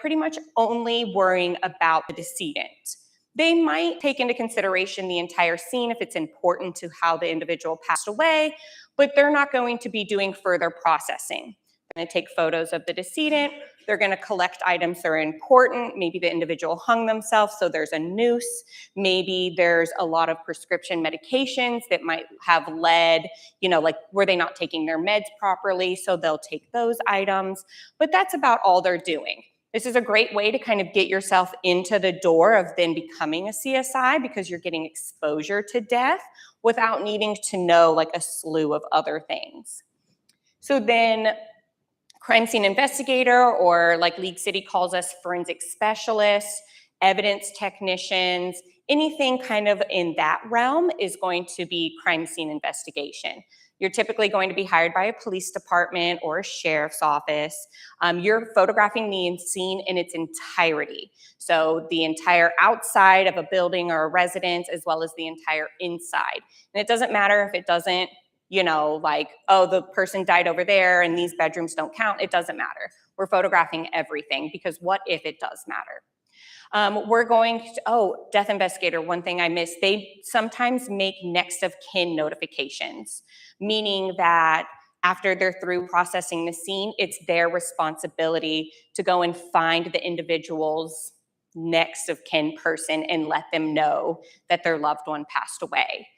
pretty much only worrying about the decedent. They might take into consideration the entire scene if it's important to how the individual passed away, but they're not going to be doing further processing. They're going to take photos of the decedent. They're going to collect items that are important. Maybe the individual hung themselves, so there's a noose. Maybe there's a lot of prescription medications that might have led, like were they not taking their meds properly, so they'll take those items. But that's about all they're doing. This is a great way to kind of get yourself into the door of then becoming a CSI because you're getting exposure to death without needing to know like a slew of other things. So then crime scene investigator, or like League City calls us, forensic specialists, evidence technicians, anything kind of in that realm is going to be crime scene investigation. You're typically going to be hired by a police department or a sheriff's office. You're photographing the scene in its entirety. So the entire outside of a building or a residence, as well as the entire inside. And it doesn't matter if it doesn't, like, oh, the person died over there and these bedrooms don't count. It doesn't matter. We're photographing everything because what if it does matter? We're going to, death investigator, one thing I missed, they sometimes make next of kin notifications, meaning that after they're through processing the scene, it's their responsibility to go and find the individual's next of kin person and let them know that their loved one passed away.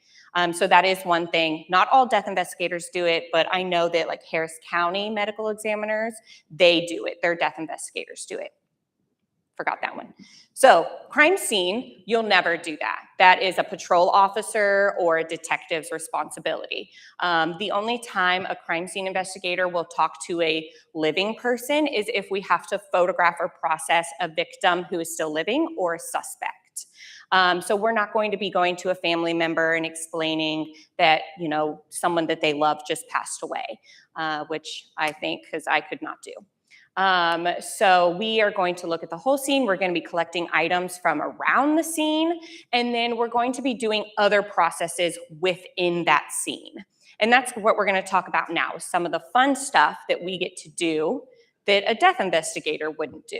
So that is one thing. Not all death investigators do it, but I know that like Harris County medical examiners, they do it. Their death investigators do it. Forgot that one. So crime scene, you'll never do that. That is a patrol officer or a detective's responsibility. The only time a crime scene investigator will talk to a living person is if we have to photograph or process a victim who is still living or a suspect. So we're not going to be going to a family member and explaining that, someone that they love just passed away, which I think, because I could not do. So we are going to look at the whole scene. We're going to be collecting items from around the scene, and then we're going to be doing other processes within that scene. And that's what we're going to talk about now, some of the fun stuff that we get to do that a death investigator wouldn't do.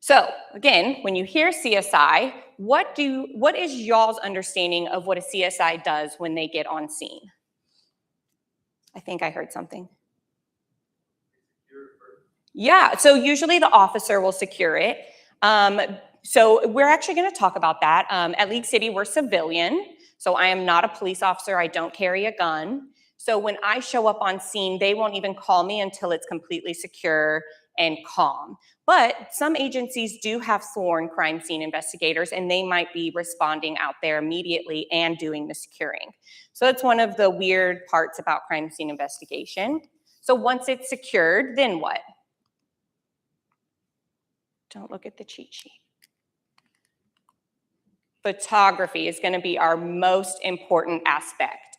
So again, when you hear CSI, what is y'all's understanding of what a CSI does when they get on scene? I think I heard something. Yeah, so usually the officer will secure it. So we're actually going to talk about that. At League City, we're civilian, so I am not a police officer. I don't carry a gun. So when I show up on scene, they won't even call me until it's completely secure and calm. But some agencies do have sworn crime scene investigators, and they might be responding out there immediately and doing the securing. So that's one of the weird parts about crime scene investigation. So once it's secured, then what? Don't look at the cheat sheet. Photography is going to be our most important aspect.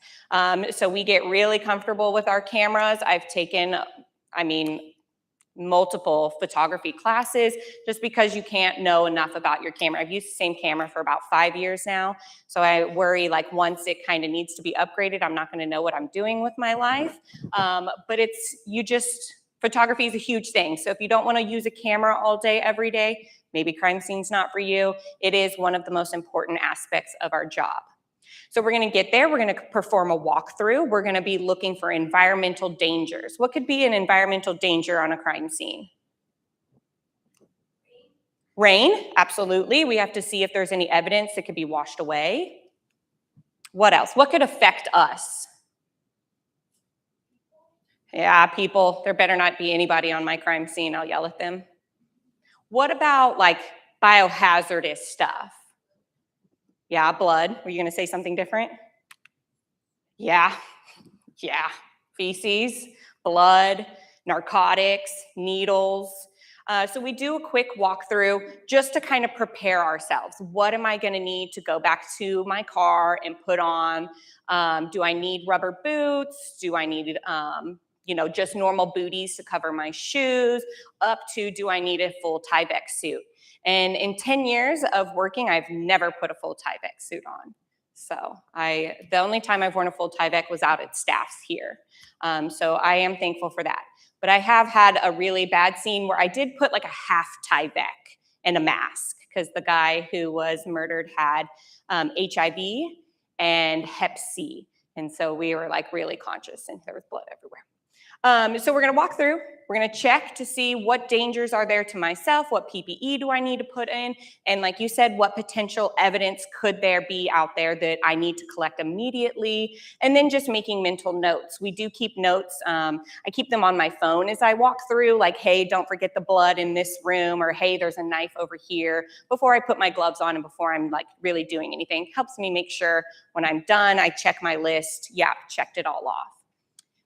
So we get really comfortable with our cameras. I've taken, multiple photography classes just because you can't know enough about your camera. I've used the same camera for about 5 years now. So I worry like once it kind of needs to be upgraded, I'm not going to know what I'm doing with my life. But photography is a huge thing. So if you don't want to use a camera all day, every day, maybe crime scene's not for you. It is one of the most important aspects of our job. So we're going to get there. We're going to perform a walkthrough. We're going to be looking for environmental dangers. What could be an environmental danger on a crime scene? Rain, absolutely. We have to see if there's any evidence that could be washed away. What else? What could affect us? Yeah, people. There better not be anybody on my crime scene. I'll yell at them. What about like biohazardous stuff? Yeah, blood. Were you going to say something different? Yeah. Feces, blood, narcotics, needles. So we do a quick walkthrough just to kind of prepare ourselves. What am I going to need to go back to my car and put on? Do I need rubber boots? Do I need, just normal booties to cover my shoes? Up to, do I need a full Tyvek suit? And in 10 years of working, I've never put a full Tyvek suit on. So the only time I've worn a full Tyvek was out at staff's here. So I am thankful for that. But I have had a really bad scene where I did put like a half Tyvek and a mask because the guy who was murdered had HIV and Hep C. And so we were like really conscious and there was blood everywhere. So we're going to walk through. We're going to check to see what dangers are there to myself, what PPE do I need to put in, and like you said, what potential evidence could there be out there that I need to collect immediately, and then just making mental notes. We do keep notes. I keep them on my phone as I walk through, like, hey, don't forget the blood in this room, or hey, there's a knife over here, before I put my gloves on and before I'm like really doing anything. Helps me make sure when I'm done, I check my list. Yeah, checked it all off.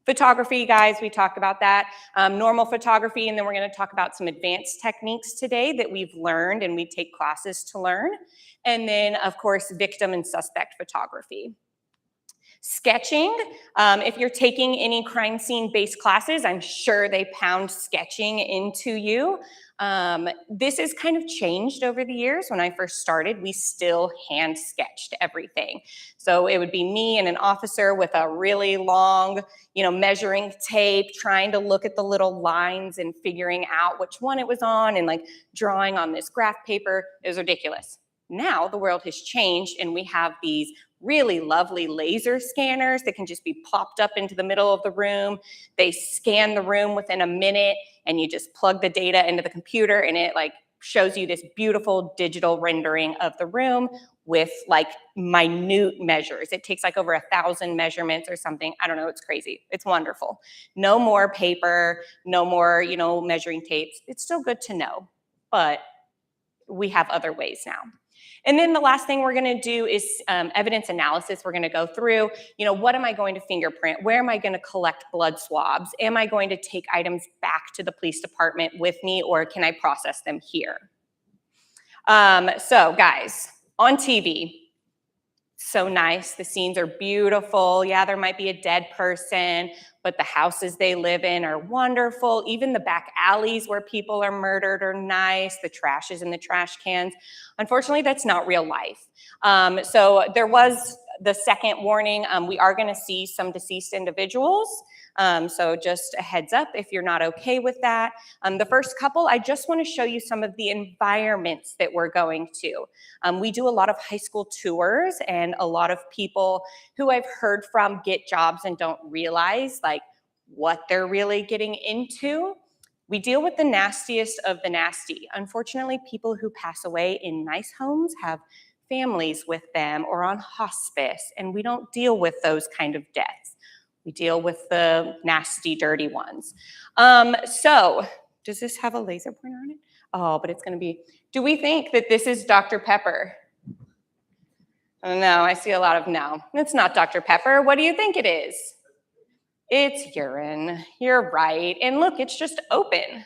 Photography, guys, we talked about that. Normal photography, and then we're going to talk about some advanced techniques today that we've learned and we take classes to learn. And then, of course, victim and suspect photography. Sketching, if you're taking any crime scene-based classes, I'm sure they pound sketching into you. This has kind of changed over the years. When I first started, we still hand sketched everything. So it would be me and an officer with a really long, measuring tape, trying to look at the little lines and figuring out which one it was on and like drawing on this graph paper. It was ridiculous. Now the world has changed and we have these really lovely laser scanners that can just be plopped up into the middle of the room. They scan the room within a minute and you just plug the data into the computer and it like shows you this beautiful digital rendering of the room with like minute measures. It takes like over 1,000 measurements or something. I don't know, it's crazy. It's wonderful. No more paper, no more, measuring tapes. It's still good to know, but we have other ways now. And then the last thing we're going to do is evidence analysis. We're going to go through, what am I going to fingerprint? Where am I going to collect blood swabs? Am I going to take items back to the police department with me, or can I process them here? So guys, on TV, so nice. The scenes are beautiful. Yeah, there might be a dead person, but the houses they live in are wonderful. Even the back alleys where people are murdered are nice. The trash is in the trash cans. Unfortunately, that's not real life. So there was the second warning. We are going to see some deceased individuals. So just a heads up if you're not okay with that. The first couple, I just want to show you some of the environments that we're going to. We do a lot of high school tours, and a lot of people who I've heard from get jobs and don't realize like what they're really getting into. We deal with the nastiest of the nasty. Unfortunately, people who pass away in nice homes have families with them or on hospice, and we don't deal with those kind of deaths. We deal with the nasty, dirty ones. So does this have a laser pointer on it? Oh, but it's going to be, do we think that this is Dr. Pepper? Oh, no, I see a lot of no. It's not Dr. Pepper. What do you think it is? It's urine. You're right. And look, it's just open.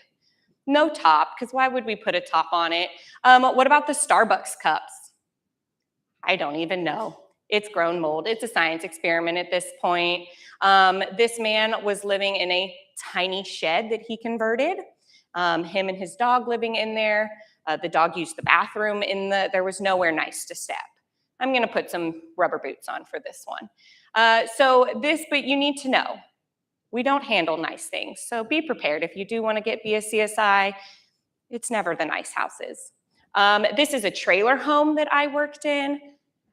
No top, because why would we put a top on it? What about the Starbucks cups? I don't even know. It's grown mold. It's a science experiment at this point. This man was living in a tiny shed that he converted. Him and his dog living in there. The dog used the bathroom there was nowhere nice to step. I'm going to put some rubber boots on for this one. But you need to know, we don't handle nice things. So be prepared. If you do want to get via CSI, it's never the nice houses. This is a trailer home that I worked in.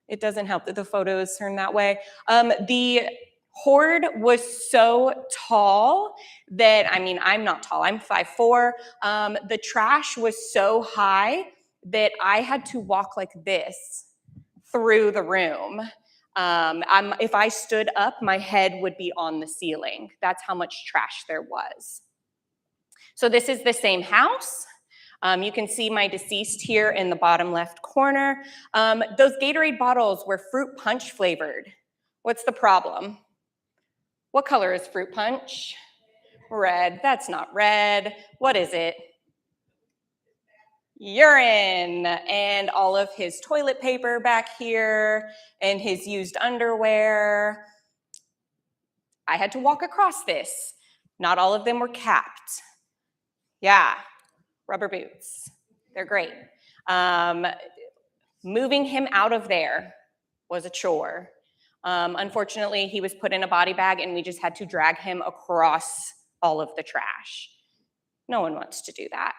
It doesn't help that the photos turn that way. The hoard was so tall that, I'm not tall, I'm 5'4". The trash was so high that I had to walk like this through the room. If I stood up, my head would be on the ceiling. That's how much trash there was. So this is the same house. You can see my deceased here in the bottom left corner. Those Gatorade bottles were fruit punch flavored. What's the problem? What color is fruit punch? Red. That's not red. What is it? Urine. And all of his toilet paper back here and his used underwear. I had to walk across this. Not all of them were capped. Yeah. Rubber boots. They're great. Moving him out of there was a chore. Unfortunately, he was put in a body bag and we just had to drag him across all of the trash. No one wants to do that,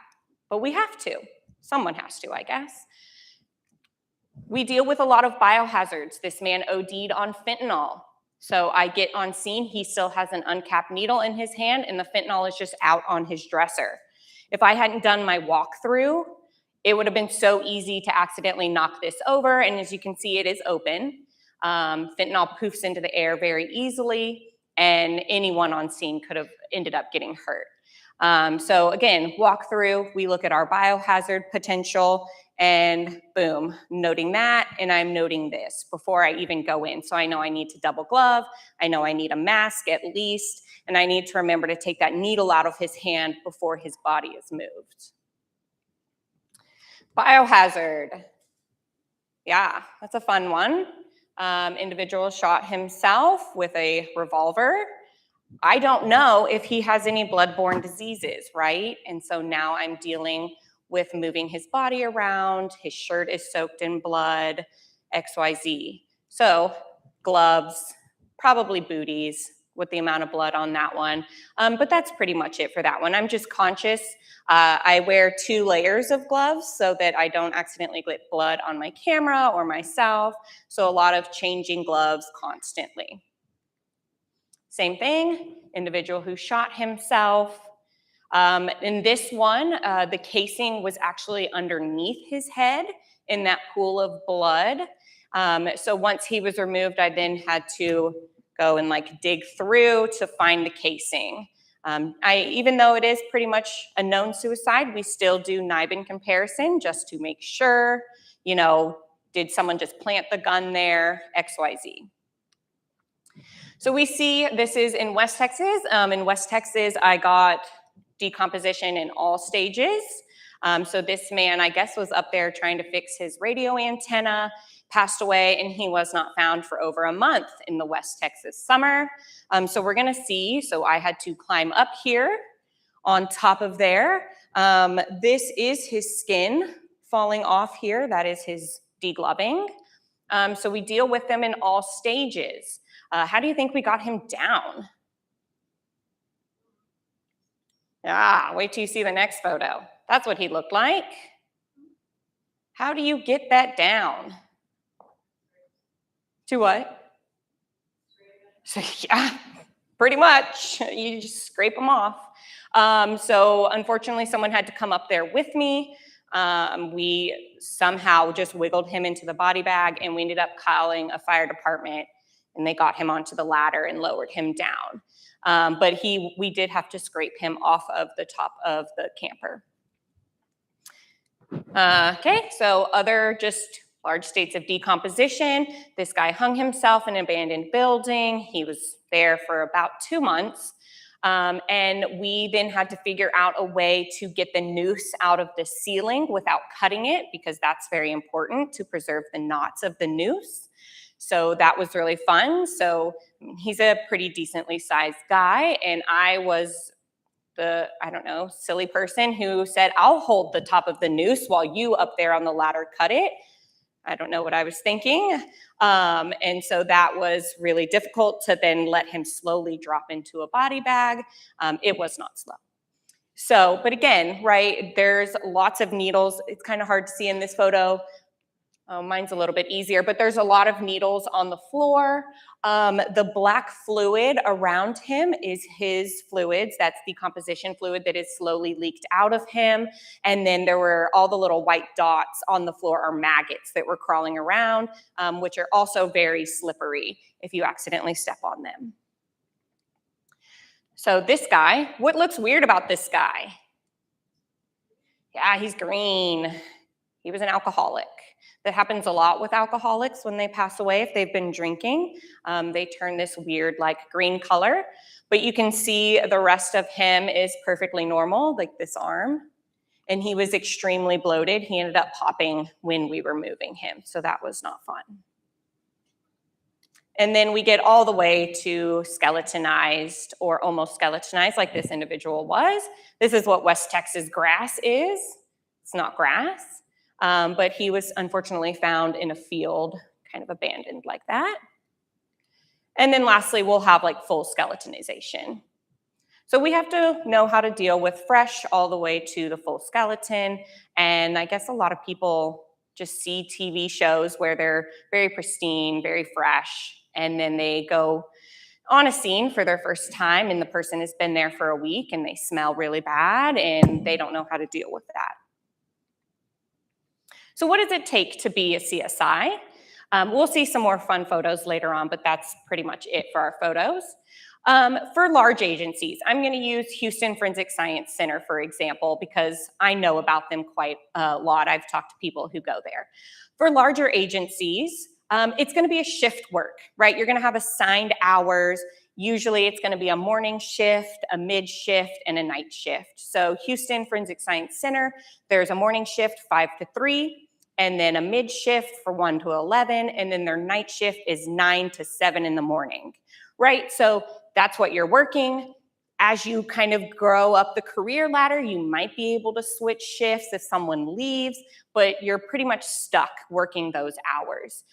but we have to. Someone has to, I guess. We deal with a lot of biohazards. This man OD'd on fentanyl. So I get on scene, he still has an uncapped needle in his hand and the fentanyl is just out on his dresser. If I hadn't done my walkthrough, it would have been so easy to accidentally knock this over. And as you can see, it is open. Fentanyl poofs into the air very easily and anyone on scene could have ended up getting hurt. So again, walk through, we look at our biohazard potential and boom, noting that, and I'm noting this before I even go in. So I know I need to double glove, I know I need a mask at least, and I need to remember to take that needle out of his hand before his body is moved. Biohazard. Yeah, that's a fun one. Individual shot himself with a revolver. I don't know if he has any bloodborne diseases, right? And so now I'm dealing with moving his body around, his shirt is soaked in blood, XYZ. So gloves, probably booties with the amount of blood on that one. But that's pretty much it for that one. I'm just conscious. I wear 2 layers of gloves so that I don't accidentally get blood on my camera or myself. So a lot of changing gloves constantly. Same thing, individual who shot himself. In this one, the casing was actually underneath his head in that pool of blood. So once he was removed, I then had to go and like dig through to find the casing. Even though it is pretty much a known suicide, we still do NIBIN comparison just to make sure, you know, did someone just plant the gun there, XYZ. So we see this is in West Texas. In West Texas, I got decomposition in all stages. So this man, I guess, was up there trying to fix his radio antenna, passed away, and he was not found for over a month in the West Texas summer. So we're gonna see, so I had to climb up here on top of there. This is his skin falling off here. That is his degloving. So we deal with them in all stages. How do you think we got him down? Wait till you see the next photo. That's what he looked like. How do you get that down? To what? So, yeah, pretty much. You just scrape them off. So unfortunately, someone had to come up there with me. We somehow just wiggled him into the body bag and we ended up calling a fire department and they got him onto the ladder and lowered him down. But we did have to scrape him off of the top of the camper. Okay, so other just large states of decomposition. This guy hung himself in an abandoned building. He was there for about 2 months. And we then had to figure out a way to get the noose out of the ceiling without cutting it, because that's very important to preserve the knots of the noose. So that was really fun. So he's a pretty decently sized guy, and I was the, I don't know, silly person who said, I'll hold the top of the noose while you up there on the ladder cut it. I don't know what I was thinking. And so that was really difficult to then let him slowly drop into a body bag. It was not slow. So, but again, right, there's lots of needles. It's kind of hard to see in this photo. Mine's a little bit easier, but there's a lot of needles on the floor. The black fluid around him is his fluids. That's decomposition fluid that is slowly leaked out of him. And then there were all the little white dots on the floor are maggots that were crawling around, which are also very slippery if you accidentally step on them. So this guy, what looks weird about this guy? Yeah, he's green. He was an alcoholic. That happens a lot with alcoholics when they pass away. If they've been drinking, they turn this weird like green color, but you can see the rest of him is perfectly normal, like this arm, and he was extremely bloated. He ended up popping when we were moving him, so that was not fun. And then we get all the way to skeletonized or almost skeletonized like this individual was. This is what West Texas grass is. It's not grass. But he was unfortunately found in a field, kind of abandoned like that. And then lastly, we'll have like full skeletonization. So we have to know how to deal with fresh all the way to the full skeleton. And I guess a lot of people just see TV shows where they're very pristine, very fresh, and then they go on a scene for their first time and the person has been there for a week and they smell really bad and they don't know how to deal with that. So what does it take to be a CSI? We'll see some more fun photos later on, but that's pretty much it for our photos. For large agencies, I'm going to use Houston Forensic Science Center, for example, because I know about them quite a lot. I've talked to people who go there. For larger agencies, it's going to be a shift work, right? You're going to have assigned hours. Usually it's going to be a morning shift, a mid shift, and a night shift. So Houston Forensic Science Center, there's a morning shift 5 to 3, and then a mid shift for 1 to 11, and then their night shift is 9 to 7 in the morning, right? So that's what you're working. As you kind of grow up the career ladder, you might be able to switch shifts if someone leaves, but you're pretty much stuck working those hours.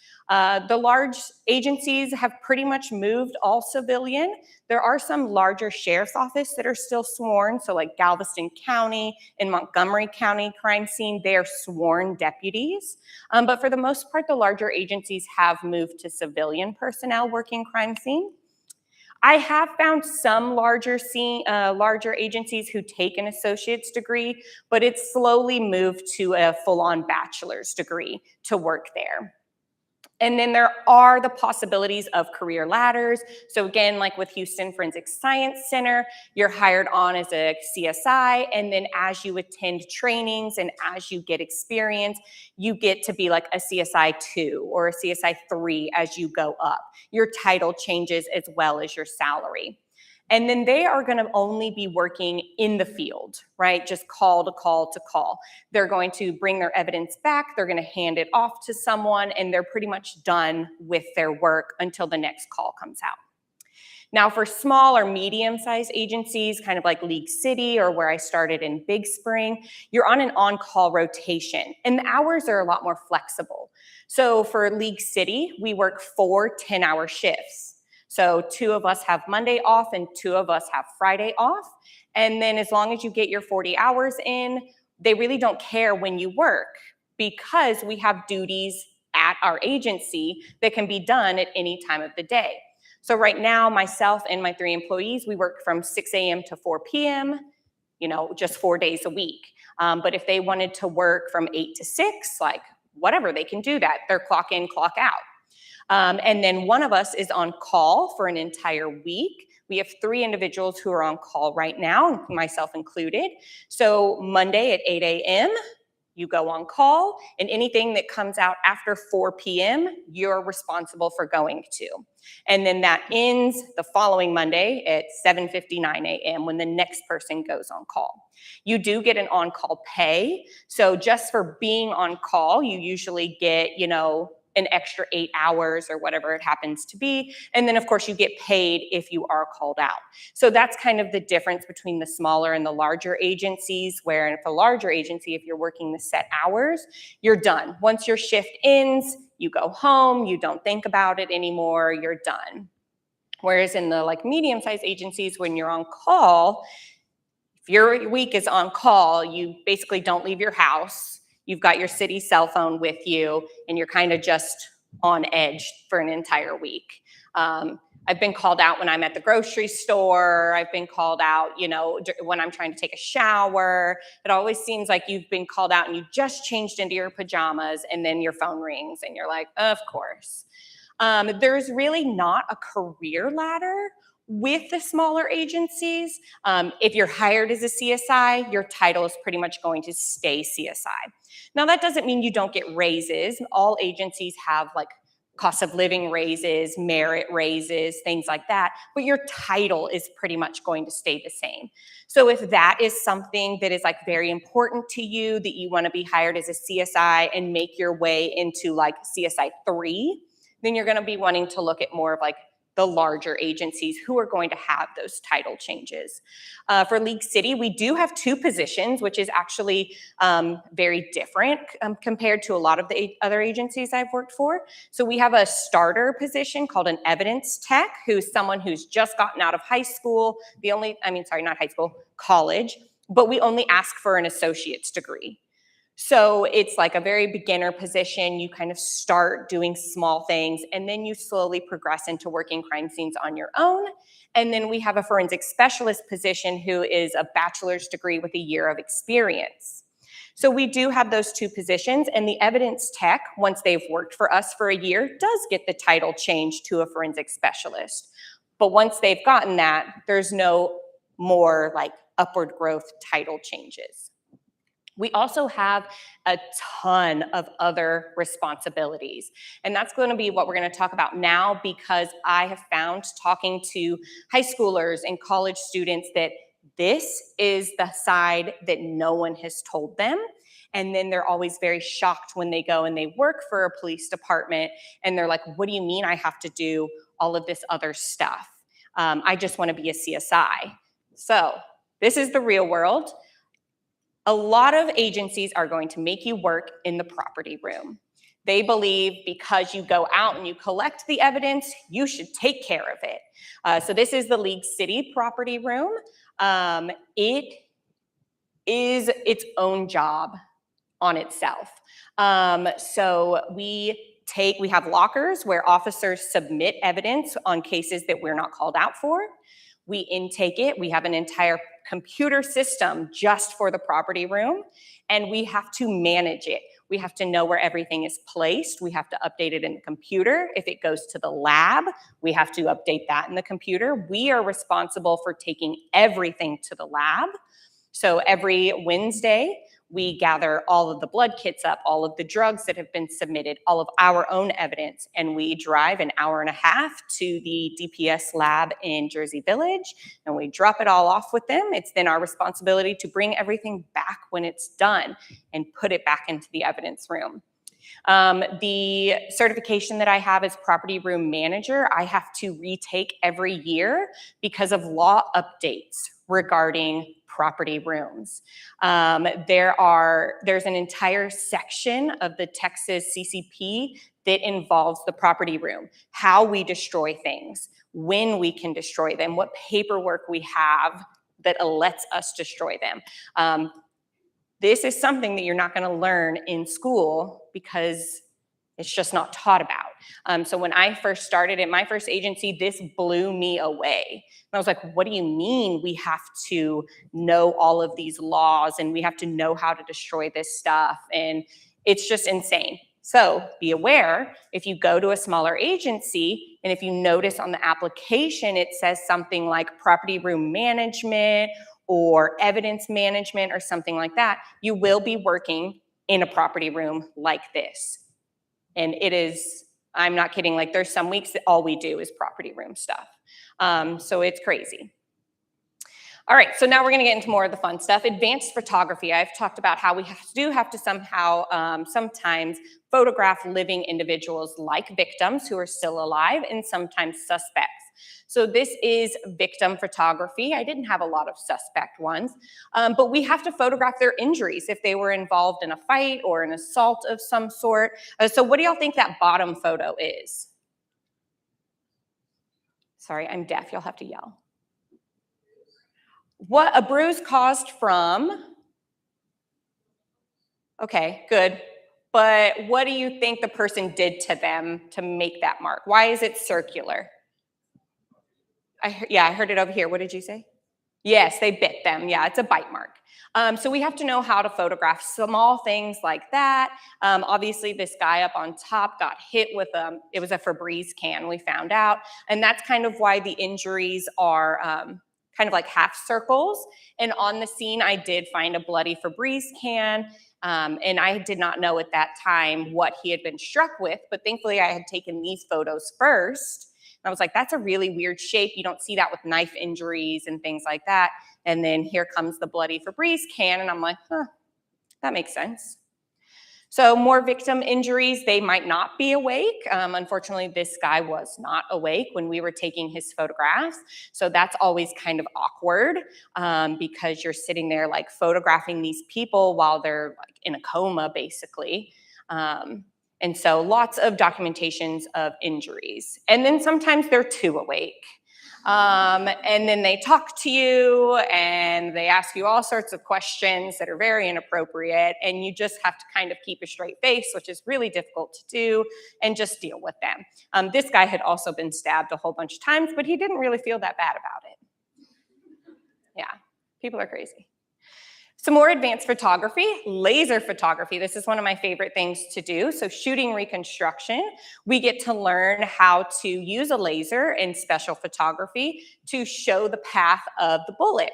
The large agencies have pretty much moved all civilian. There are some larger sheriff's office that are still sworn. So like Galveston County and Montgomery County crime scene, they are sworn deputies. But for the most part, the larger agencies have moved to civilian personnel working crime scene. I have found some larger agencies who take an associate's degree, but it's slowly moved to a full-on bachelor's degree to work there. And then there are the possibilities of career ladders. So again, like with Houston Forensic Science Center, you're hired on as a CSI, and then as you attend trainings and as you get experience, you get to be like a CSI 2 or a CSI 3 as you go up. Your title changes as well as your salary. And then they are going to only be working in the field, right? Just call to call to call. They're going to bring their evidence back. They're going to hand it off to someone, and they're pretty much done with their work until the next call comes out. Now, for small or medium-sized agencies, kind of like League City or where I started in Big Spring, you're on an on-call rotation, and the hours are a lot more flexible. So for League City, we work 4 10-hour shifts. So 2 of us have Monday off and 2 of us have Friday off. And then as long as you get your 40 hours in, they really don't care when you work because we have duties at our agency that can be done at any time of the day. So right now, myself and my 3 employees, we work from 6 a.m. to 4 p.m., just 4 days a week. But if they wanted to work from 8 to 6, like whatever, they can do that. They're clock in, clock out. And then one of us is on call for an entire week. We have 3 individuals who are on call right now, myself included. So Monday at 8 a.m., you go on call, and anything that comes out after 4 p.m., you're responsible for going to. And then that ends the following Monday at 7:59 a.m. when the next person goes on call. You do get an on-call pay. So just for being on call, you usually get, an extra 8 hours or whatever it happens to be. And then of course you get paid if you are called out. So that's kind of the difference between the smaller and the larger agencies, where if a larger agency, if you're working the set hours, you're done. Once your shift ends, you go home, you don't think about it anymore, you're done. Whereas in the medium-sized agencies, when you're on call, if your week is on call, you basically don't leave your house. You've got your city cell phone with you, and you're kind of just on edge for an entire week. I've been called out when I'm at the grocery store. I've been called out, when I'm trying to take a shower. It always seems like you've been called out and you just changed into your pajamas, and then your phone rings, and you're like, of course. There's really not a career ladder with the smaller agencies. If you're hired as a CSI, your title is pretty much going to stay CSI. Now, that doesn't mean you don't get raises. All agencies have cost of living raises, merit raises, things like that, but your title is pretty much going to stay the same. So if that is something that is very important to you, that you want to be hired as a CSI and make your way into CSI 3, then you're going to be wanting to look at more of the larger agencies who are going to have those title changes. For League City, we do have 2 positions, which is actually very different compared to a lot of the other agencies I've worked for. So we have a starter position called an evidence tech, who's someone who's just gotten out of high school, not high school, college, but we only ask for an associate's degree. So it's like a very beginner position. You kind of start doing small things, and then you slowly progress into working crime scenes on your own. And then we have a forensic specialist position who is a bachelor's degree with a year of experience. So we do have those 2 positions, and the evidence tech, once they've worked for us for a year, does get the title changed to a forensic specialist. But once they've gotten that, there's no more like upward growth title changes. We also have a ton of other responsibilities, and that's going to be what we're going to talk about now, because I have found, talking to high schoolers and college students, that this is the side that no one has told them. And then they're always very shocked when they go and they work for a police department, and they're like, what do you mean I have to do all of this other stuff? I just want to be a CSI. So this is the real world. A lot of agencies are going to make you work in the property room. They believe because you go out and you collect the evidence, you should take care of it. So this is the League City property room. It is its own job on itself. So we have lockers where officers submit evidence on cases that we're not called out for. We intake it. We have an entire computer system just for the property room, and we have to manage it. We have to know where everything is placed. We have to update it in the computer. If it goes to the lab, we have to update that in the computer. We are responsible for taking everything to the lab. So every Wednesday, we gather all of the blood kits up, all of the drugs that have been submitted, all of our own evidence, and we drive an hour and a half to the DPS lab in Jersey Village, and we drop it all off with them. It's then our responsibility to bring everything back when it's done and put it back into the evidence room. The certification that I have as property room manager, I have to retake every year because of law updates regarding property rooms. There's an entire section of the Texas CCP that involves the property room, how we destroy things, when we can destroy them, what paperwork we have that lets us destroy them. This is something that you're not going to learn in school because it's just not taught about. So when I first started at my first agency, this blew me away. And I was like, what do you mean we have to know all of these laws and we have to know how to destroy this stuff? And it's just insane. So be aware, if you go to a smaller agency and if you notice on the application, it says something like property room management or evidence management or something like that, you will be working in a property room like this. And it is, I'm not kidding, like there's some weeks that all we do is property room stuff. So it's crazy. All right, so now we're gonna get into more of the fun stuff. Advanced photography. I've talked about how we have to somehow, sometimes photograph living individuals like victims who are still alive and sometimes suspects. So this is victim photography. I didn't have a lot of suspect ones, but we have to photograph their injuries if they were involved in a fight or an assault of some sort. So what do y'all think that bottom photo is? Sorry, I'm deaf. You'll have to yell. What a bruise caused from? Okay, good. But what do you think the person did to them to make that mark? Why is it circular? I heard it over here. What did you say? Yes, they bit them. Yeah, it's a bite mark. So we have to know how to photograph small things like that. Obviously, this guy up on top got hit with it was a Febreze can, we found out. And that's kind of why the injuries are kind of like half circles. And on the scene, I did find a bloody Febreze can. And I did not know at that time what he had been struck with, but thankfully I had taken these photos first. I was like, that's a really weird shape. You don't see that with knife injuries and things like that. And then here comes the bloody Febreze can. And I'm like, huh, that makes sense. So more victim injuries, they might not be awake. Unfortunately, this guy was not awake when we were taking his photographs. So that's always kind of awkward because you're sitting there like photographing these people while they're like in a coma, basically. And so lots of documentations of injuries. And then sometimes they're too awake. And then they talk to you and they ask you all sorts of questions that are very inappropriate, and you just have to kind of keep a straight face, which is really difficult to do, and just deal with them. This guy had also been stabbed a whole bunch of times, but he didn't really feel that bad about it. Yeah, people are crazy. Some more advanced photography, laser photography. This is one of my favorite things to do. So shooting reconstruction, we get to learn how to use a laser in special photography to show the path of the bullet.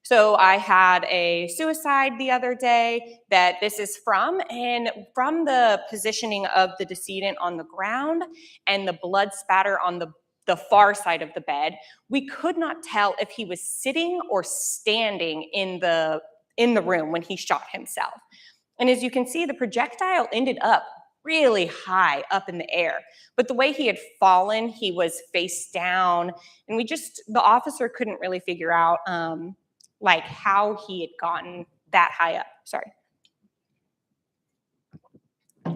So I had a suicide the other day that this is from, and from the positioning of the decedent on the ground and the blood spatter on the far side of the bed, we could not tell if he was sitting or standing in the room when he shot himself. And as you can see, the projectile ended up really high up in the air. But the way he had fallen, he was face down. And the officer couldn't really figure out like how he had gotten that high up. Sorry.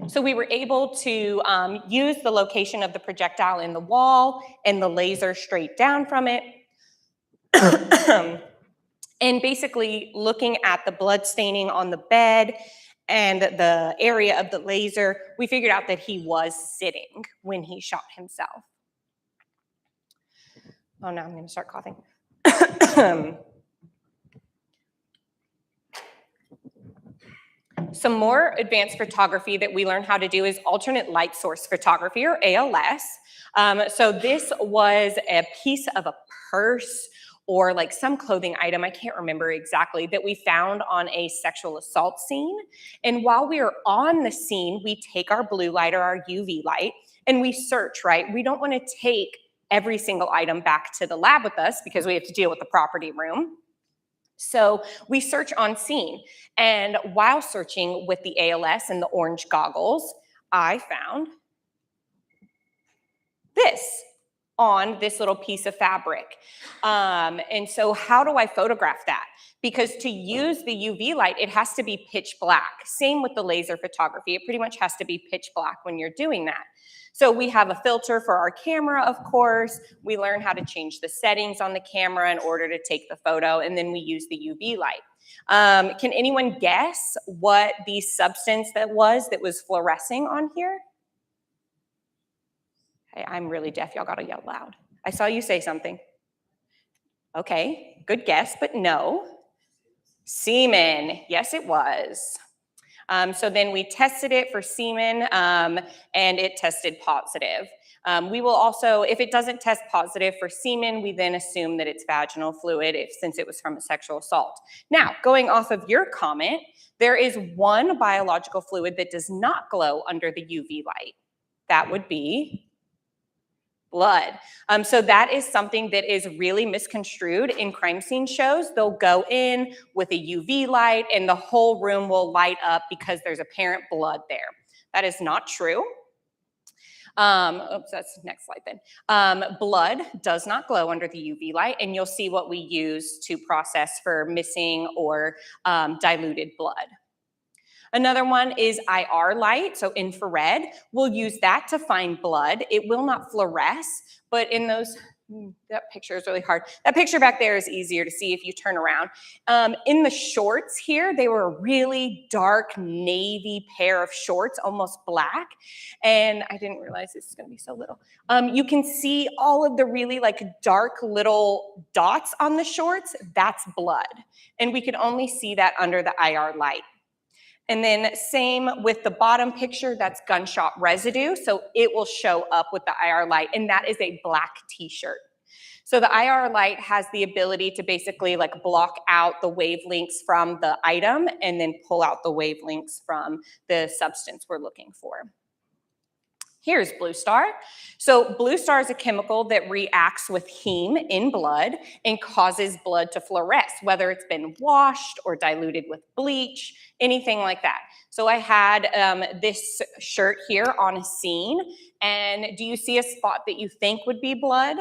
So we were able to use the location of the projectile in the wall and the laser straight down from it. And basically looking at the blood staining on the bed and the area of the laser, we figured out that he was sitting when he shot himself. Oh, now I'm going to start coughing. Some more advanced photography that we learned how to do is alternate light source photography, or ALS. So this was a piece of a purse or like some clothing item, I can't remember exactly, that we found on a sexual assault scene. And while we are on the scene, we take our blue light or our UV light and we search, right? We don't want to take every single item back to the lab with us because we have to deal with the property room. So we search on scene. And while searching with the ALS and the orange goggles, I found this on this little piece of fabric. And so how do I photograph that? Because to use the UV light, it has to be pitch black. Same with the laser photography. It pretty much has to be pitch black when you're doing that. So we have a filter for our camera, of course. We learn how to change the settings on the camera in order to take the photo, and then we use the UV light. Can anyone guess what the substance that was fluorescing on here? Hey, I'm really deaf. Y'all gotta yell loud. I saw you say something. Okay, good guess, but no. Semen. Yes, it was. So then we tested it for semen, and it tested positive. We will also, if it doesn't test positive for semen, we then assume that it's vaginal fluid since it was from a sexual assault. Now, going off of your comment, there is one biological fluid that does not glow under the UV light. That would be blood. So that is something that is really misconstrued in crime scene shows. They'll go in with a UV light and the whole room will light up because there's apparent blood there. That is not true. Oops, that's next slide then. Blood does not glow under the UV light, and you'll see what we use to process for missing or diluted blood. Another one is IR light, so infrared. We'll use that to find blood. It will not fluoresce, but in those, that picture is really hard. That picture back there is easier to see if you turn around. In the shorts here, they were a really dark navy pair of shorts, almost black. And I didn't realize this is gonna be so little. You can see all of the really like dark little dots on the shorts, that's blood. And we could only see that under the IR light. And then same with the bottom picture, that's gunshot residue. So it will show up with the IR light, and that is a black t-shirt. So the IR light has the ability to basically like block out the wavelengths from the item and then pull out the wavelengths from the substance we're looking for. Here's blue star. So blue star is a chemical that reacts with heme in blood and causes blood to fluoresce, whether it's been washed or diluted with bleach, anything like that. So I had this shirt here on a scene, and do you see a spot that you think would be blood?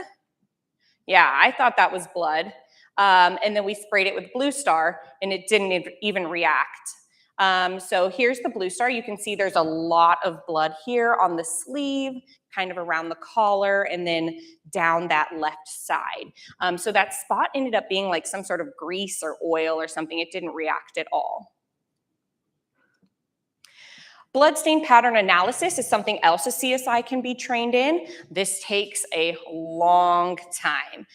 Yeah, I thought that was blood. And then we sprayed it with Blue Star, and it didn't even react. So here's the Blue Star. You can see there's a lot of blood here on the sleeve, kind of around the collar, and then down that left side. So that spot ended up being like some sort of grease or oil or something. It didn't react at all. Blood stain pattern analysis is something else a CSI can be trained in. This takes a long time.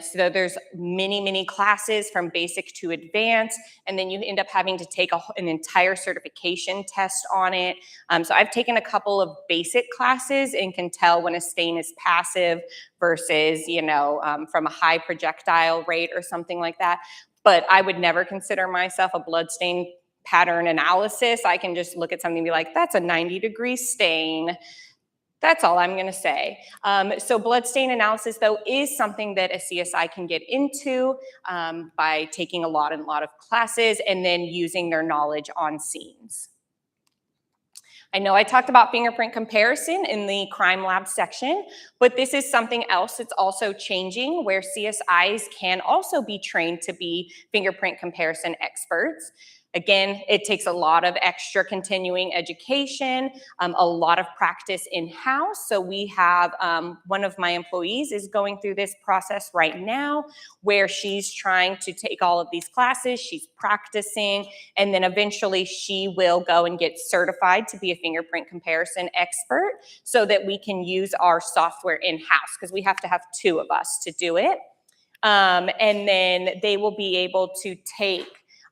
So there's many classes from basic to advanced, and then you end up having to take an entire certification test on it. So I've taken a couple of basic classes and can tell when a stain is passive versus, from a high projectile rate or something like that. But I would never consider myself a blood stain pattern analysis. I can just look at something and be like, that's a 90-degree stain. That's all I'm going to say. So blood stain analysis, though, is something that a CSI can get into by taking a lot of classes and then using their knowledge on scenes. I know I talked about fingerprint comparison in the crime lab section, but this is something else that's also changing where CSIs can also be trained to be fingerprint comparison experts. Again, it takes a lot of extra continuing education, a lot of practice in-house. So we have one of my employees is going through this process right now where she's trying to take all of these classes, she's practicing, and then eventually she will go and get certified to be a fingerprint comparison expert so that we can use our software in-house because we have to have two of us to do it. And then they will be able to take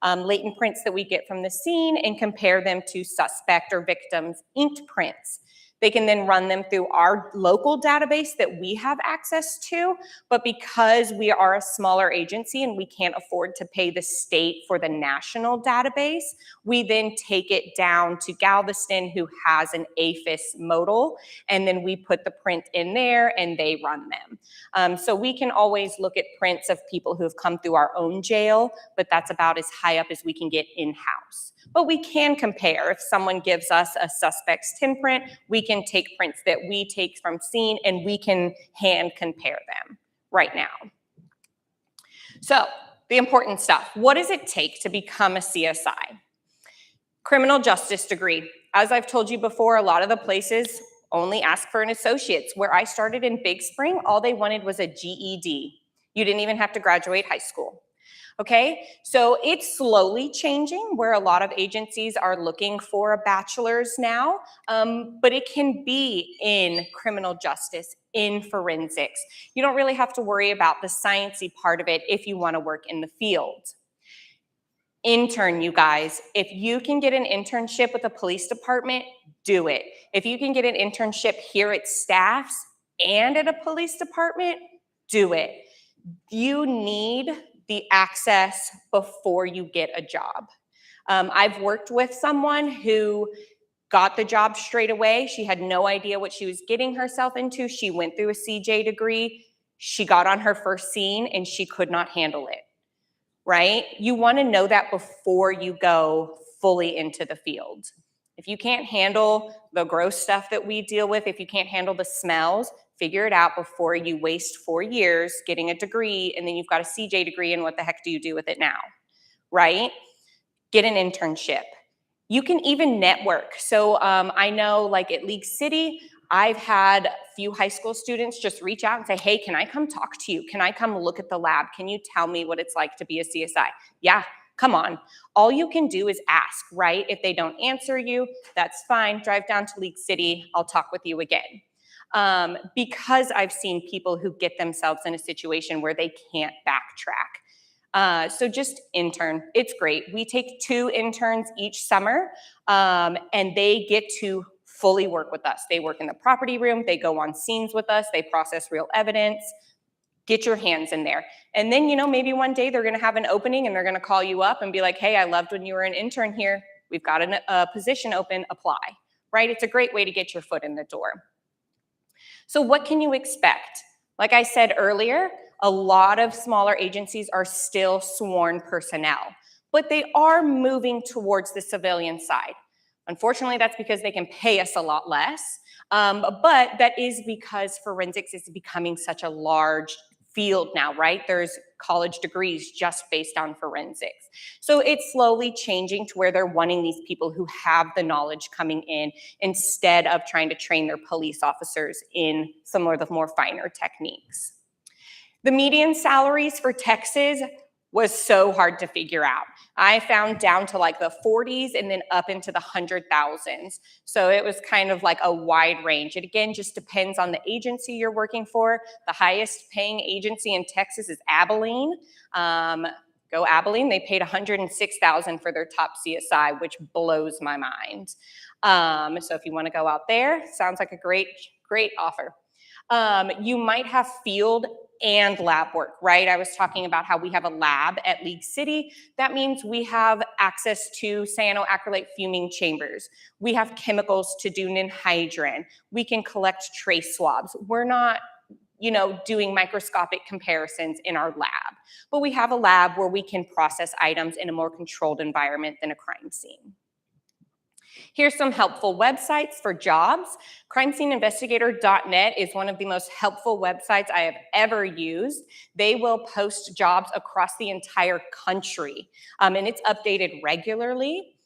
latent prints that we get from the scene and compare them to suspect or victim's inked prints. They can then run them through our local database that we have access to, but because we are a smaller agency and we can't afford to pay the state for the national database, we then take it down to Galveston, who has an APHIS modal, and then we put the print in there and they run them. So we can always look at prints of people who have come through our own jail, but that's about as high up as we can get in-house. But we can compare. If someone gives us a suspect's tin print, we can take prints that we take from scene and we can hand compare them right now. So the important stuff. What does it take to become a CSI? Criminal justice degree. As I've told you before, a lot of the places only ask for an associate's. Where I started in Big Spring, all they wanted was a GED. You didn't even have to graduate high school. Okay, so it's slowly changing where a lot of agencies are looking for a bachelor's now, but it can be in criminal justice, in forensics. You don't really have to worry about the sciencey part of it if you want to work in the field. Intern, you guys. If you can get an internship with a police department, do it. If you can get an internship here at Staffs and at a police department, do it. You need the access before you get a job. I've worked with someone who got the job straight away. She had no idea what she was getting herself into. She went through a CJ degree. She got on her first scene and she could not handle it, right? You want to know that before you go fully into the field. If you can't handle the gross stuff that we deal with, if you can't handle the smells, figure it out before you waste 4 years getting a degree and then you've got a CJ degree and what the heck do you do with it now, right? Get an internship. You can even network. So I know like at League City, I've had a few high school students just reach out and say, hey, can I come talk to you? Can I come look at the lab? Can you tell me what it's like to be a CSI? Yeah, come on. All you can do is ask, right? If they don't answer you, that's fine. Drive down to League City. I'll talk with you again. Because I've seen people who get themselves in a situation where they can't backtrack. So just intern. It's great. We take 2 interns each summer, and they get to fully work with us. They work in the property room. They go on scenes with us. They process real evidence. Get your hands in there. And then, maybe one day they're going to have an opening and they're going to call you up and be like, hey, I loved when you were an intern here. We've got a position open. Apply, right? It's a great way to get your foot in the door. So what can you expect? Like I said earlier, a lot of smaller agencies are still sworn personnel. but they are moving towards the civilian side. Unfortunately, that's because they can pay us a lot less, but that is because forensics is becoming such a large field now, right? There's college degrees just based on forensics. So it's slowly changing to where they're wanting these people who have the knowledge coming in instead of trying to train their police officers in some of the more finer techniques. The median salaries for Texas was so hard to figure out. I found down to like the 40s and then up into the 100,000s. So it was kind of like a wide range. It again just depends on the agency you're working for. The highest paying agency in Texas is Abilene. Go Abilene. They paid $106,000 for their top CSI, which blows my mind. So if you want to go out there, sounds like a great offer. You might have field and lab work, right? I was talking about how we have a lab at League City. That means we have access to cyanoacrylate fuming chambers. We have chemicals to do ninhydrin. We can collect trace swabs. We're not, doing microscopic comparisons in our lab, but we have a lab where we can process items in a more controlled environment than a crime scene. Here's some helpful websites for jobs. CrimeSceneInvestigator.net is one of the most helpful websites I have ever used. They will post jobs across the entire country, and it's updated regularly.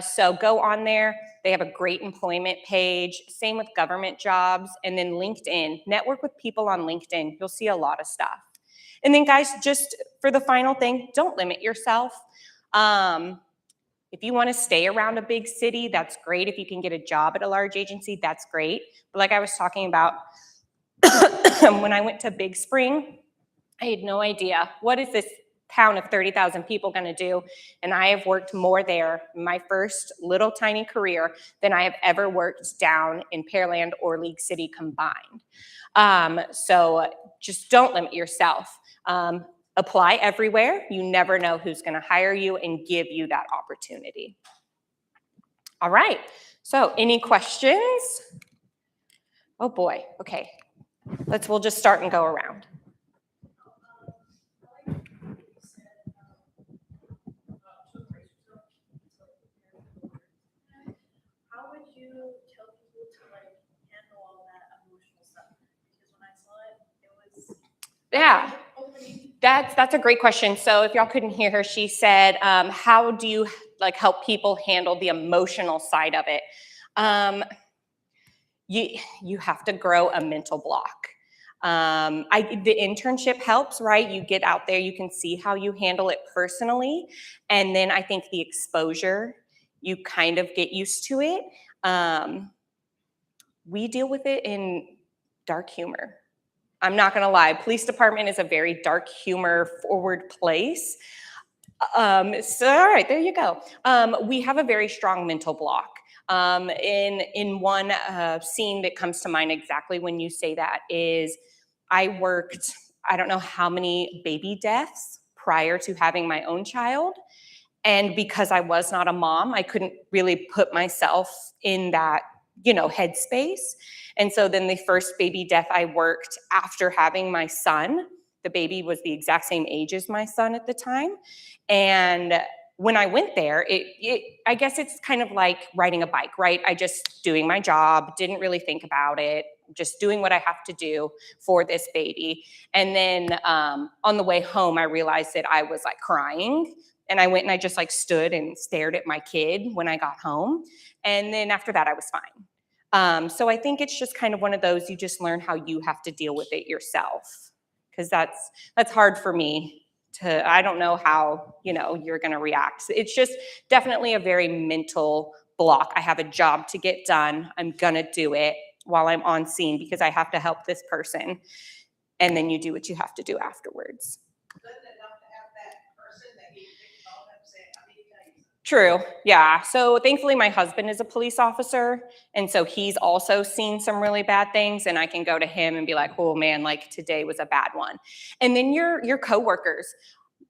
So go on there. They have a great employment page. Same with government jobs. And then LinkedIn. Network with people on LinkedIn. You'll see a lot of stuff. And then guys, just for the final thing, don't limit yourself. If you want to stay around a big city, that's great. If you can get a job at a large agency, that's great. But like I was talking about, when I went to Big Spring, I had no idea, what is this town of 30,000 people going to do? And I have worked more there in my first little tiny career than I have ever worked down in Pearland or League City combined. So just don't limit yourself. Apply everywhere. You never know who's going to hire you and give you that opportunity. All right. So any questions? Oh boy. Okay. We'll just start and go around. How would you tell people to handle all that emotional stuff? Because when I saw it was yeah. That's a great question. So if y'all couldn't hear her, she said, how do you help people handle the emotional side of it? You have to grow a mental block. The internship helps, right? You get out there, you can see how you handle it personally. And then I think the exposure, you kind of get used to it. We deal with it in dark humor. I'm not going to lie. Police department is a very dark humor forward place. So, all right, there you go. We have a very strong mental block. In one scene that comes to mind exactly when you say that is I worked, I don't know how many baby deaths prior to having my own child. And because I was not a mom, I couldn't really put myself in that, headspace. And so then the first baby death I worked after having my son, the baby was the exact same age as my son at the time. And when I went there, I guess it's kind of like riding a bike, right? I just doing my job, didn't really think about it, just doing what I have to do for this baby. And then on the way home, I realized that I was crying. And I went and I just stood and stared at my kid when I got home. And then after that, I was fine. So I think it's just kind of one of those, you just learn how you have to deal with it yourself. Because that's hard for me I don't know how, you're going to react. It's just definitely a very mental block. I have a job to get done. I'm going to do it while I'm on scene because I have to help this person. And then you do what you have to do afterwards. True. Yeah. So thankfully my husband is a police officer. And so he's also seen some really bad things. And I can go to him and be like, oh man, today was a bad one. And then your coworkers,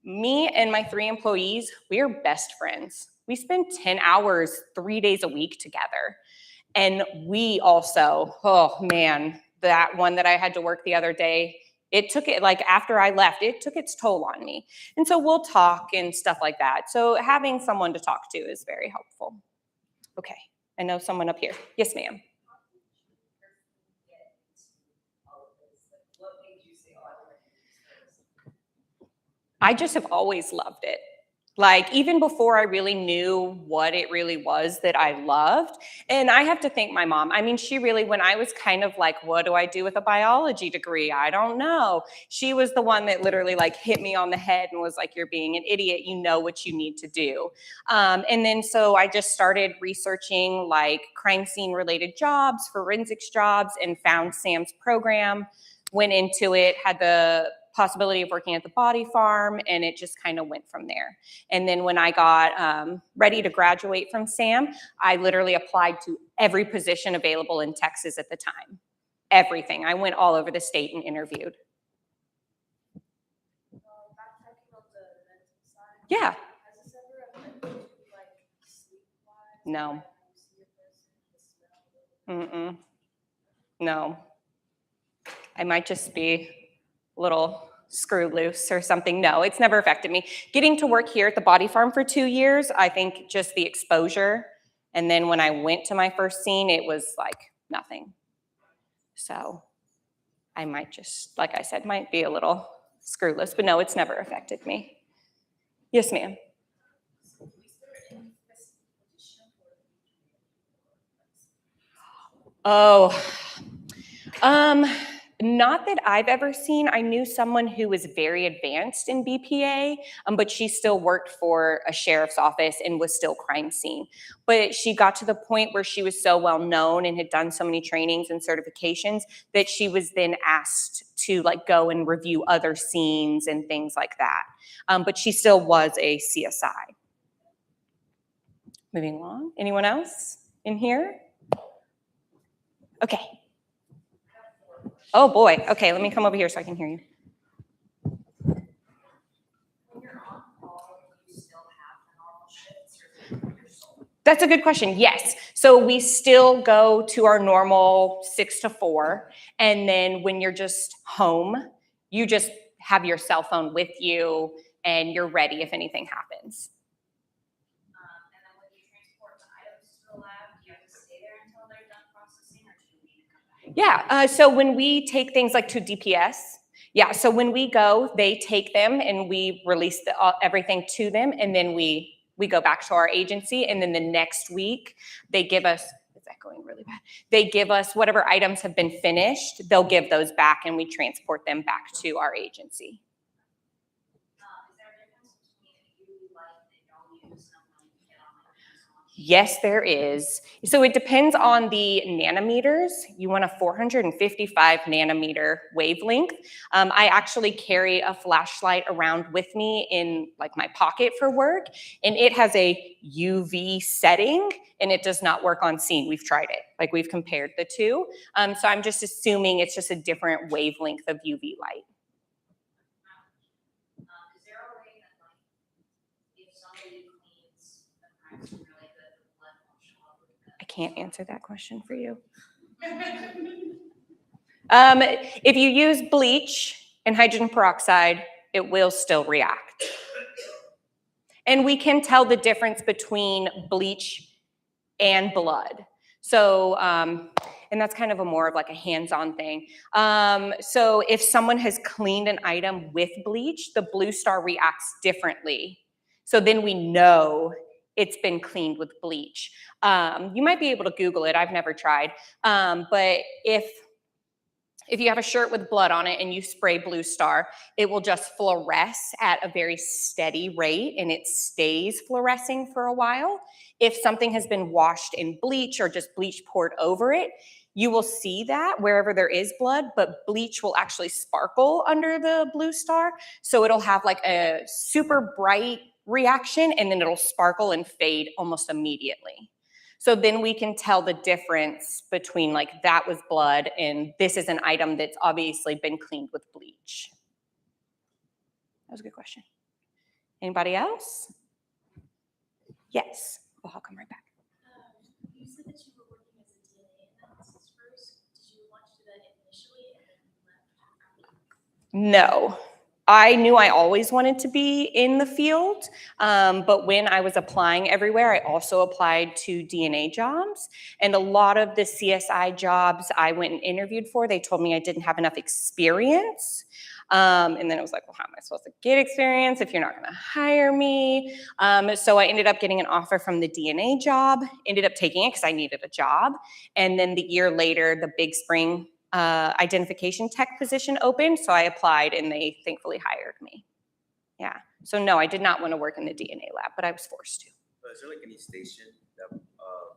me and my 3 employees, we are best friends. We spend 10 hours, 3 days a week together. And we also, oh man, that one that I had to work the other day, It took it, like after I left, it took its toll on me. And so we'll talk and stuff like that. So having someone to talk to is very helpful. Okay, I know someone up here. Yes, ma'am. I just have always loved it. Like, even before I really knew what it really was that I loved. And I have to thank my mom. I mean, she really, when I was kind of like, what do I do with a biology degree? I don't know. She was the one that literally like hit me on the head and was like, you're being an idiot. You know what you need to do. And then so I just started researching like crime scene related jobs, forensics jobs, and found Sam's program, went into it, had the possibility of working at the body farm, and it just kind of went from there. And then when I got ready to graduate from SAM, I literally applied to every position available in Texas at the time. Everything. I went all over the state and interviewed. Backtracking on the mental side. Yeah. Has this ever affected you, like, sleep-wise? No. Like, when you see a person, the smell? Mm-mm. No. I might just be a little screw loose or something. No, it's never affected me. Getting to work here at the body farm for 2 years, I think just the exposure. And then when I went to my first scene, it was like nothing. So I might just, like I said, might be a little screw loose, but no, it's never affected me. Yes, ma'am. Oh, not that I've ever seen. I knew someone who was very advanced in BPA, but she still worked for a sheriff's office and was still crime scene. But she got to the point where she was so well known and had done so many trainings and certifications that she was then asked to like go and review other scenes and things like that. But she still was a CSI. Moving along. Anyone else in here? Okay. Oh boy. Okay, let me come over here so I can hear you. When you're on call, do you still have the normal shifts, or is it your soul? That's a good question. Yes. So we still go to our normal 6 to 4. And then when you're just home, you just have your cell phone with you and you're ready if anything happens. And then when you transport the items to the lab, do you have to stay there until they're done processing, or do you need to come back? Yeah. So when we take things like to DPS, yeah. So when we go, they take them and we release everything to them, and then we go back to our agency, and then the next week they give us. Is that going really bad? They give us whatever items have been finished. They'll give those back, and we transport them back to our agency. Is there a difference between a UV light that y'all use and one you get on like Amazon? Yes, there is. So it depends on the nanometers. You want a 455 nanometer wavelength. I actually carry a flashlight around with me in like my pocket for work, and it has a UV setting, and it does not work on scene. We've tried it. Like we've compared the two. So I'm just assuming it's just a different wavelength of UV light. Is there a way that, like, if somebody cleans the crime scene really good, the blood won't show up with the I can't answer that question for you. If you use bleach and hydrogen peroxide, it will still react. And we can tell the difference between bleach and blood. So, and that's kind of a more of like a hands-on thing. So if someone has cleaned an item with bleach, the blue star reacts differently. So then we know it's been cleaned with bleach. You might be able to Google it. I've never tried. But if you have a shirt with blood on it and you spray Blue Star, it will just fluoresce at a very steady rate and it stays fluorescing for a while. If something has been washed in bleach or just bleach poured over it, you will see that wherever there is blood, but bleach will actually sparkle under the Blue Star. So it'll have like a super bright reaction and then it'll sparkle and fade almost immediately. So then we can tell the difference between like that was blood and this is an item that's obviously been cleaned with bleach. That was a good question. Anybody else? Yes. Oh, I'll come right back. You said that you were working as a DNA analysis first. Did you want to do that initially and then you left after? No. I knew I always wanted to be in the field, but when I was applying everywhere, I also applied to DNA jobs. And a lot of the CSI jobs I went and interviewed for, they told me I didn't have enough experience. And then I was like, well, how am I supposed to get experience if you're not going to hire me? So I ended up getting an offer from the DNA job, ended up taking it because I needed a job. And then the year later, the Big Spring identification tech position opened, so I applied and they thankfully hired me. Yeah. So no, I did not want to work in the DNA lab, but I was forced to. Is there like any station that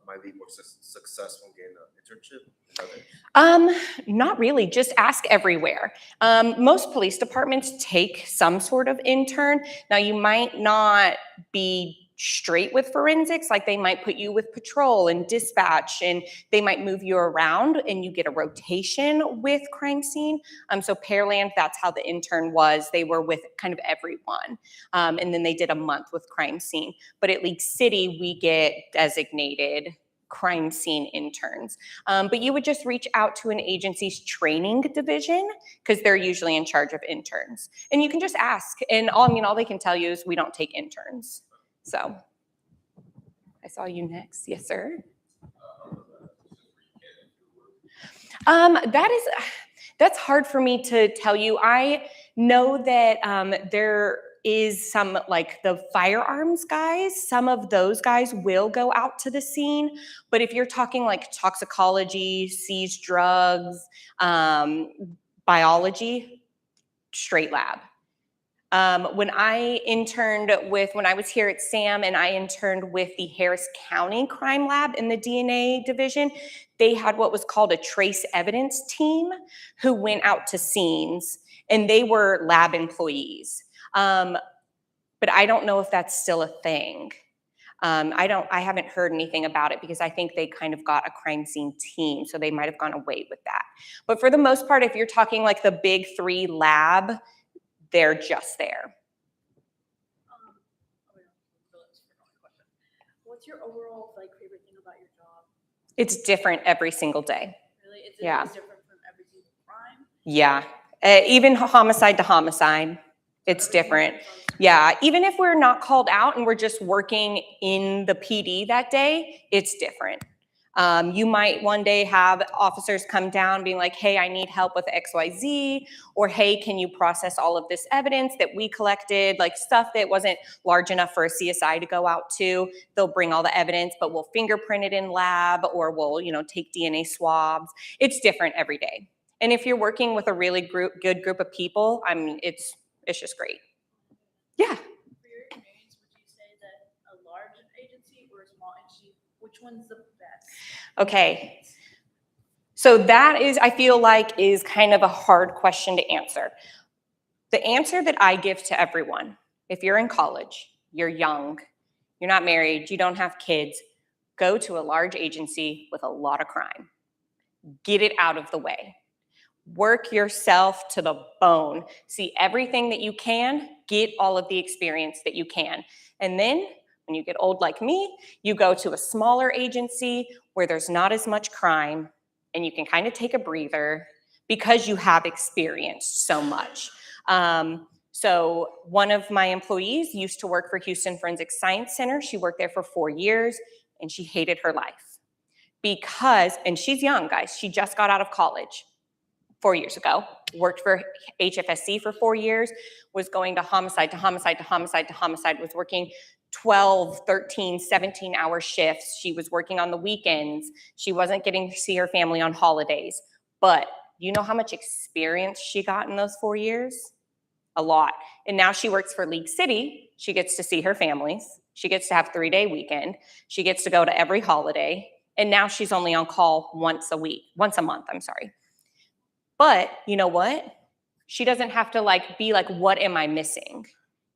might be more successful getting an internship than others? Not really, just ask everywhere. Most police departments take some sort of intern. Now you might not be straight with forensics, like they might put you with patrol and dispatch, and they might move you around and you get a rotation with crime scene. So Pearland, that's how the intern was. They were with kind of everyone. And then they did a month with crime scene. But at League City, we get designated crime scene interns. But you would just reach out to an agency's training division because they're usually in charge of interns. And you can just ask. And all they can tell you is we don't take interns. So I saw you next. Yes, sir. That's hard for me to tell you. I know that there is some, like the firearms guys, some of those guys will go out to the scene. But if you're talking like toxicology, seized drugs, biology, straight lab. When I was here at SAM and I interned with the Harris County Crime Lab in the DNA division, they had what was called a trace evidence team who went out to scenes, and they were lab employees. But I don't know if that's still a thing. I haven't heard anything about it because I think they kind of got a crime scene team, so they might have gone away with that. But for the most part, if you're talking like the big three lab, they're just there. What's your overall favorite thing about your job? It's different every single day. Really? Is it Yeah. different from every single crime? Yeah. Even homicide to homicide, it's different. Yeah. Even if we're not called out and we're just working in the PD that day, it's different. You might one day have officers come down being like, hey, I need help with XYZ, or hey, can you process all of this evidence that we collected, like stuff that wasn't large enough for a CSI to go out to. They'll bring all the evidence, but we'll fingerprint it in lab, or we'll, take DNA swabs. It's different every day. And if you're working with a really good group of people, I mean, it's just great. Yeah. For your experience, would you say that a large agency or a small agency, which one's the best? Okay. So that I feel like is kind of a hard question to answer. The answer that I give to everyone, if you're in college, you're young, you're not married, you don't have kids, go to a large agency with a lot of crime. Get it out of the way. Work yourself to the bone. See everything that you can, get all of the experience that you can. And then when you get old like me, you go to a smaller agency where there's not as much crime and you can kind of take a breather because you have experienced so much. So one of my employees used to work for Houston Forensic Science Center. She worked there for 4 years and she hated her life and she's young, guys. She just got out of college 4 years ago, worked for HFSC for 4 years, was going to homicide to homicide to homicide to homicide, was working 12, 13, 17-hour shifts. She was working on the weekends. She wasn't getting to see her family on holidays. But you know how much experience she got in those 4 years? A lot. And now she works for League City. She gets to see her families. She gets to have 3-day weekend. She gets to go to every holiday. And now she's only on call once a month. But you know what? She doesn't have to be like, what am I missing?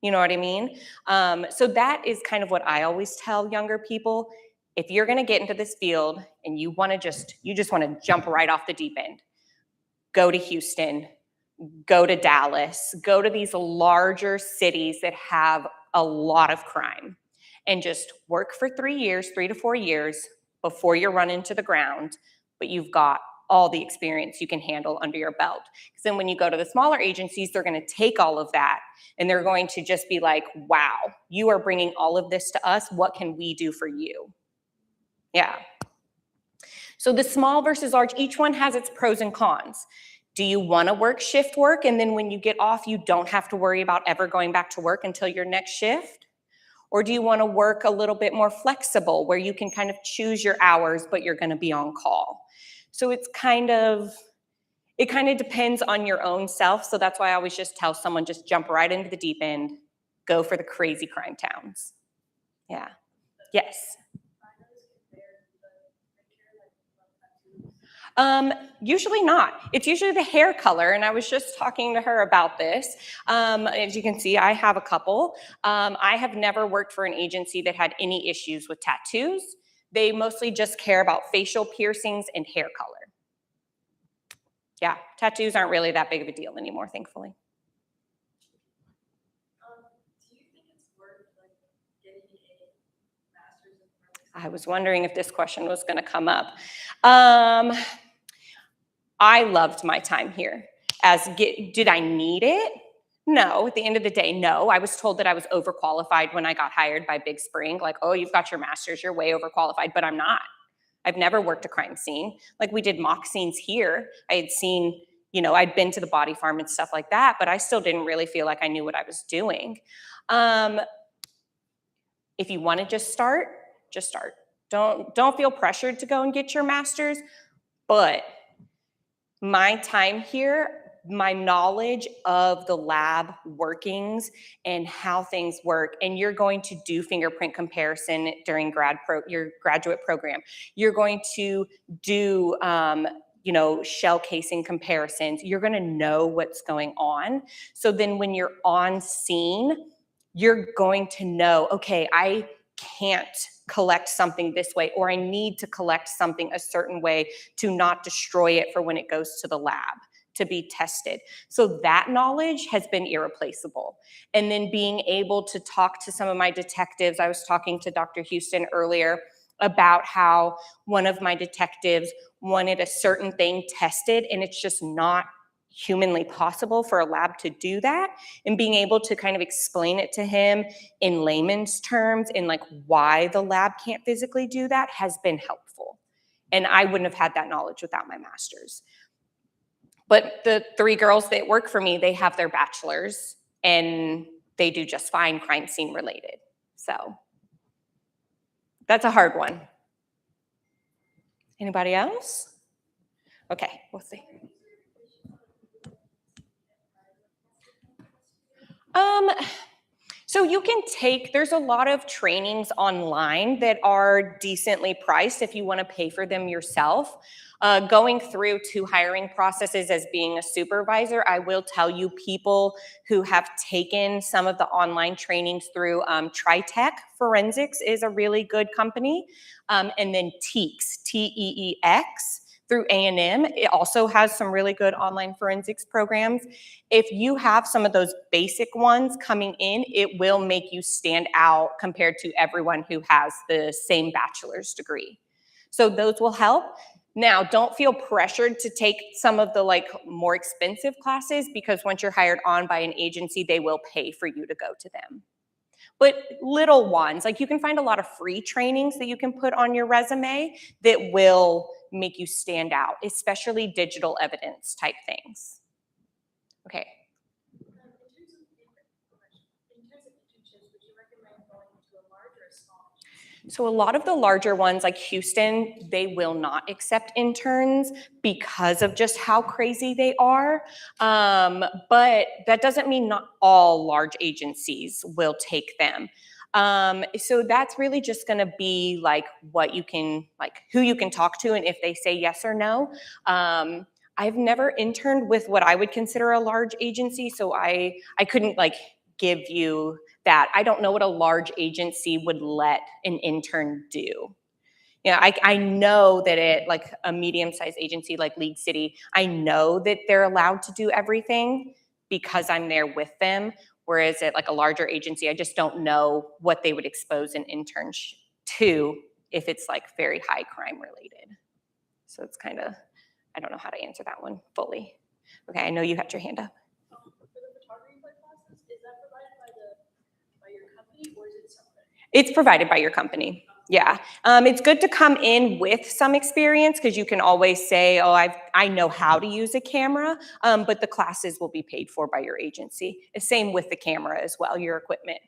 You know what I mean? So that is kind of what I always tell younger people. If you're going to get into this field and you just want to jump right off the deep end, go to Houston, go to Dallas, go to these larger cities that have a lot of crime, and just work for 3 to 4 years before you run into the ground. But you've got all the experience you can handle under your belt. Because then when you go to the smaller agencies, they're going to take all of that and they're going to just be like, wow, you are bringing all of this to us. What can we do for you? Yeah. So the small versus large, each one has its pros and cons. Do you want to work shift work and then when you get off, you don't have to worry about ever going back to work until your next shift? Or do you want to work a little bit more flexible where you can kind of choose your hours, but you're going to be on call? So it kind of depends on your own self. So that's why I always just tell someone, just jump right into the deep end, go for the crazy crime towns. Yeah. Yes. Usually not. It's usually the hair color, and I was just talking to her about this. As you can see, I have a couple. I have never worked for an agency that had any issues with tattoos. They mostly just care about facial piercings and hair color. Yeah, tattoos aren't really that big of a deal anymore, thankfully. Do you think it's worth getting a master's in forensics? I was wondering if this question was going to come up. I loved my time here. Did I need it? No, at the end of the day, no. I was told that I was overqualified when I got hired by Big Spring. Like, oh, you've got your master's, you're way overqualified, but I'm not. I've never worked a crime scene. Like we did mock scenes here. I had seen, I'd been to the body farm and stuff like that, but I still didn't really feel like I knew what I was doing. If you want to just start, just start. Don't feel pressured to go and get your master's, but my time here, my knowledge of the lab workings and how things work, and you're going to do fingerprint comparison during your graduate program. You're going to do shell casing comparisons. You're going to know what's going on. So then when you're on scene, you're going to know, okay, I can't collect something this way, or I need to collect something a certain way to not destroy it for when it goes to the lab to be tested. So that knowledge has been irreplaceable. And then being able to talk to some of my detectives, I was talking to Dr. Houston earlier about how one of my detectives wanted a certain thing tested, and it's just not humanly possible for a lab to do that, and being able to kind of explain it to him in layman's terms and like why the lab can't physically do that has been helpful. And I wouldn't have had that knowledge without my master's. But the 3 girls that work for me, they have their bachelor's and they do just fine crime scene related. So that's a hard one. Anybody else? Okay, we'll see. So you can there's a lot of trainings online that are decently priced if you want to pay for them yourself. Going through 2 hiring processes as being a supervisor, I will tell you people who have taken some of the online trainings through Tritech Forensics is a really good company. And then TEEX, T-E-E-X, through A&M. It also has some really good online forensics programs. If you have some of those basic ones coming in, it will make you stand out compared to everyone who has the same bachelor's degree. So those will help. Now, don't feel pressured to take some of the more expensive classes, because once you're hired on by an agency, they will pay for you to go to them. But little ones, you can find a lot of free trainings that you can put on your resume that will make you stand out, especially digital evidence type things. Okay. In terms of internships, would you recommend going to a large or a small? So a lot of the larger ones like Houston, they will not accept interns because of just how crazy they are. But that doesn't mean not all large agencies will take them. So that's really just going to be what you can, who you can talk to and if they say yes or no. I've never interned with what I would consider a large agency, so I couldn't give you that. I don't know what a large agency would let an intern do. I know that at a medium-sized agency like League City, I know that they're allowed to do everything because I'm there with them. Whereas at a larger agency, I just don't know what they would expose an intern to if it's very high crime related. So it's kind of I don't know how to answer that one fully. Okay, I know you had your hand up. For the photography classes, is that provided by your company or is it separate? It's provided by your company. Yeah, it's good to come in with some experience because you can always say, oh, I know how to use a camera, but the classes will be paid for by your agency. The same with the camera as well, your equipment.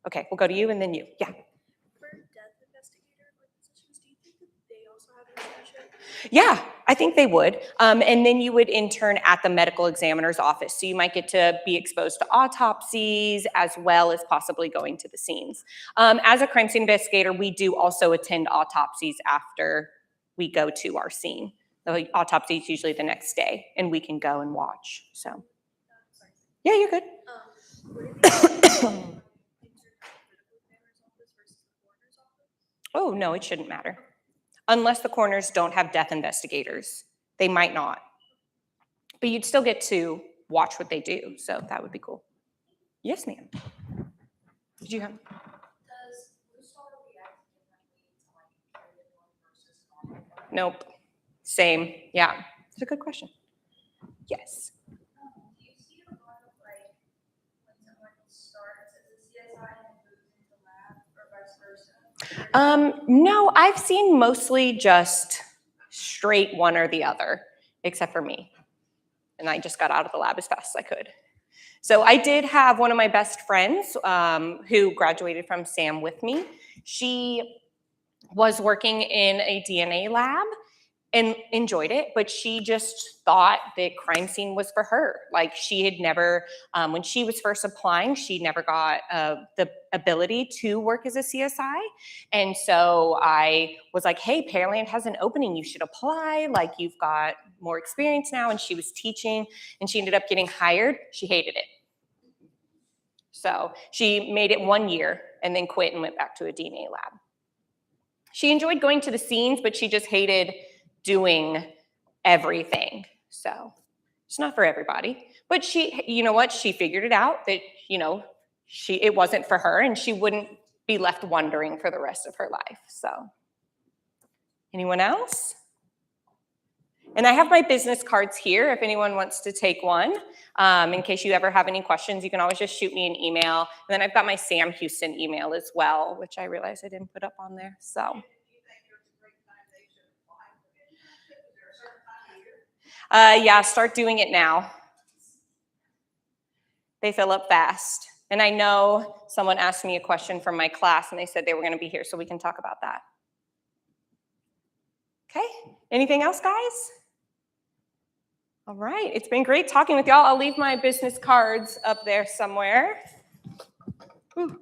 Okay, we'll go to you and then you. Yeah. For death investigator positions, do you think that they also have an internship? Yeah, I think they would. And then you would intern at the medical examiner's office. So you might get to be exposed to autopsies as well as possibly going to the scenes. As a crime scene investigator, we do also attend autopsies after we go to our scene. The autopsy is usually the next day, and we can go and watch. So, yeah, you're good. Oh, no, it shouldn't matter. Unless the coroners don't have death investigators. They might not. But you'd still get to watch what they do, so that would be cool. Yes, ma'am. Did you have? Does Blue Star react differently to like versus non? Nope. Same. Yeah. It's a good question. Yes. Do you see a lot of like when someone starts as a CSI and moves into lab or vice versa? No, I've seen mostly just straight one or the other, except for me. And I just got out of the lab as fast as I could. So I did have one of my best friends who graduated from SAM with me. She was working in a DNA lab and enjoyed it, but she just thought that crime scene was for her. Like she had never, when she was first applying, she never got the ability to work as a CSI. And so I was like, hey, Pearland has an opening, you should apply. Like you've got more experience now. And she was teaching and she ended up getting hired. She hated it. So she made it 1 year and then quit and went back to a DNA lab. She enjoyed going to the scenes, but she just hated doing everything. So it's not for everybody. But she, you know what? She figured it out that, you know, it wasn't for her and she wouldn't be left wondering for the rest of her life. So anyone else? And I have my business cards here if anyone wants to take one. In case you ever have any questions, you can always just shoot me an email. And then I've got my Sam Houston email as well, which I realized I didn't put up on there. So. Yeah, start doing it now. They fill up fast. And I know someone asked me a question from my class and they said they were going to be here, so we can talk about that. Okay, anything else, guys? All right, it's been great talking with y'all. I'll leave my business cards up there somewhere. Ooh.